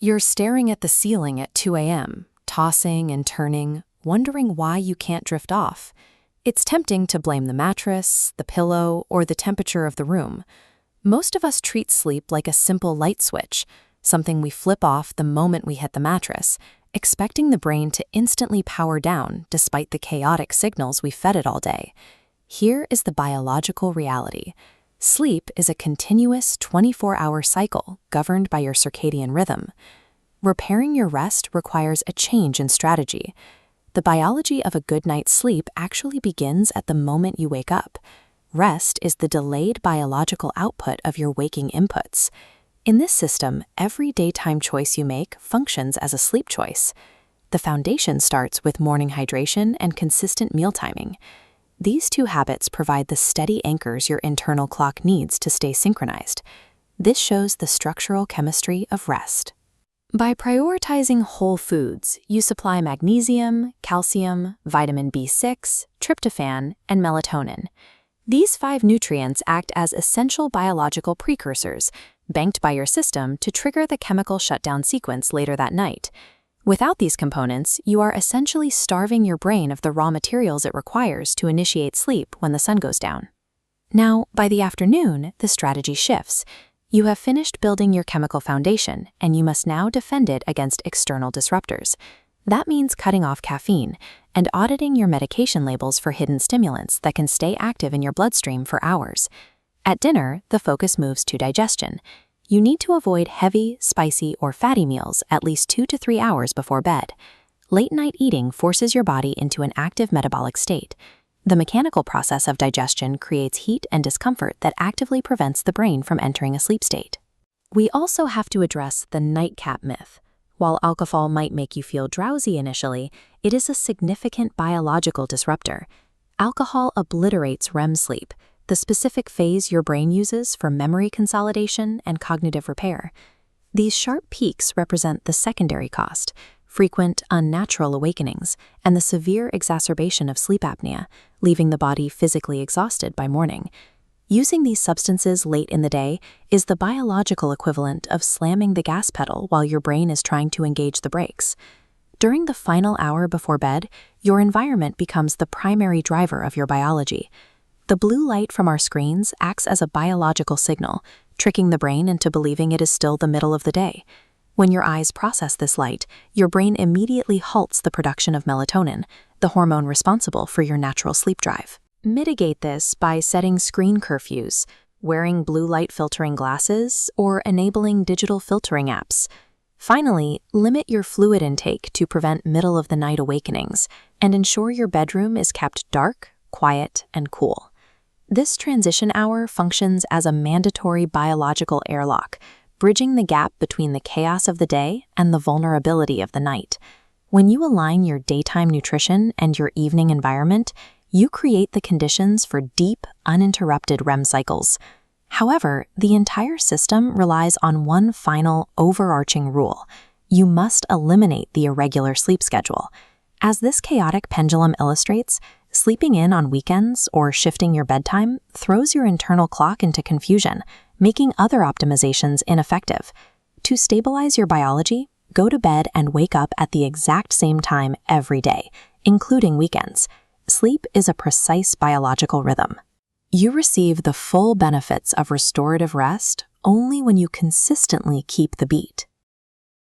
You're staring at the ceiling at 2 a.m., tossing and turning, wondering why you can't drift off. It's tempting to blame the mattress, the pillow, or the temperature of the room. Most of us treat sleep like a simple light switch, something we flip off the moment we hit the mattress, expecting the brain to instantly power down despite the chaotic signals we fed it all day. Here is the biological reality. Sleep is a continuous 24-hour cycle governed by your circadian rhythm. Repairing your rest requires a change in strategy. The biology of a good night's sleep actually begins at the moment you wake up. Rest is the delayed biological output of your waking inputs. In this system, every daytime choice you make functions as a sleep choice. The foundation starts with morning hydration and consistent meal timing. These two habits provide the steady anchors your internal clock needs to stay synchronized. This shows the structural chemistry of rest. By prioritizing whole foods, you supply magnesium, calcium, vitamin B6, tryptophan, and melatonin. These 5 nutrients act as essential biological precursors, banked by your system to trigger the chemical shutdown sequence later that night. Without these components, you are essentially starving your brain of the raw materials it requires to initiate sleep when the sun goes down. Now, by the afternoon, the strategy shifts. You have finished building your chemical foundation, and you must now defend it against external disruptors. That means cutting off caffeine and auditing your medication labels for hidden stimulants that can stay active in your bloodstream for hours. At dinner, the focus moves to digestion. You need to avoid heavy, spicy, or fatty meals at least 2 to 3 hours before bed. Late-night eating forces your body into an active metabolic state. The mechanical process of digestion creates heat and discomfort that actively prevents the brain from entering a sleep state. We also have to address the nightcap myth. While alcohol might make you feel drowsy initially, it is a significant biological disruptor. Alcohol obliterates REM sleep, the specific phase your brain uses for memory consolidation and cognitive repair. These sharp peaks represent the secondary cost, frequent unnatural awakenings, and the severe exacerbation of sleep apnea, leaving the body physically exhausted by morning. Using these substances late in the day is the biological equivalent of slamming the gas pedal while your brain is trying to engage the brakes. During the final hour before bed, your environment becomes the primary driver of your biology. The blue light from our screens acts as a biological signal, tricking the brain into believing it is still the middle of the day. When your eyes process this light, your brain immediately halts the production of melatonin, the hormone responsible for your natural sleep drive. Mitigate this by setting screen curfews, wearing blue light filtering glasses, or enabling digital filtering apps. Finally, limit your fluid intake to prevent middle-of-the-night awakenings, and ensure your bedroom is kept dark, quiet, and cool. This transition hour functions as a mandatory biological airlock, bridging the gap between the chaos of the day and the vulnerability of the night. When you align your daytime nutrition and your evening environment, you create the conditions for deep, uninterrupted REM cycles. However, the entire system relies on one final, overarching rule. You must eliminate the irregular sleep schedule. As this chaotic pendulum illustrates, sleeping in on weekends or shifting your bedtime throws your internal clock into confusion, making other optimizations ineffective. To stabilize your biology, go to bed and wake up at the exact same time every day, including weekends. Sleep is a precise biological rhythm. You receive the full benefits of restorative rest only when you consistently keep the beat.